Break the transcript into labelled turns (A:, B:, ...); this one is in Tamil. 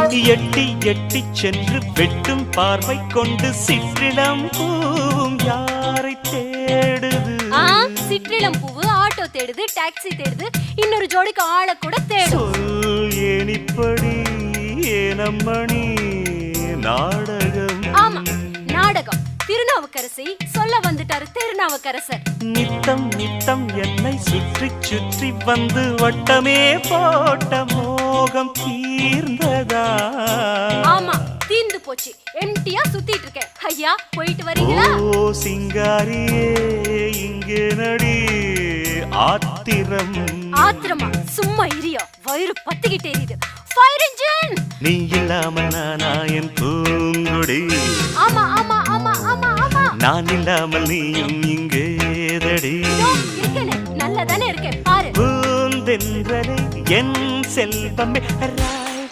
A: எட்டி எட்டி சென்று வெட்டும் பார்வை கொண்டு சிற்றிளம் பூவும் யாரை தேடுது?
B: சிற்றிளம் பூவு ஆட்டோ தேடுது, டாக்ஸி தேடுது, இன்னொரு ஜோடிக்கு ஆளை கூட தேடும்.
A: சொல் ஏனிப்படி ஏனம்மணி நாடகம்.
B: ஆமா நாடகம். திருநாவுக்கரசி சொல்ல வந்துட்டாரு திருநாவுக்கரசர்.
A: நித்தம் நித்தம் என்னை சுற்றி சுற்றி வந்து வட்டமே போட்ட மோகம் தீர்ந்ததா?
B: ஆமா தீர்ந்து போச்சு. எம்டியா சுத்திட்டு இருக்கேன். ஐயா போயிட்டு வரீங்களா?
A: ஓ சிங்காரியே இங்கே நடி ஆத்திரம்.
B: ஆத்திரமா? சும்மா இரியா, வயிறு பத்திக்கிட்டே எரியுது. Fire engine.
A: நீ இல்லாம நானா என் பூங்குடி?
B: ஆமா ஆமா ஆமா ஆமா ஆமா.
A: நான் இல்லாமல் நீயும் இங்கேதடி?
B: இருக்கேனே, நல்லா தானே இருக்கேன் பாரு.
A: பூந்தென்றலே என் செல்வமே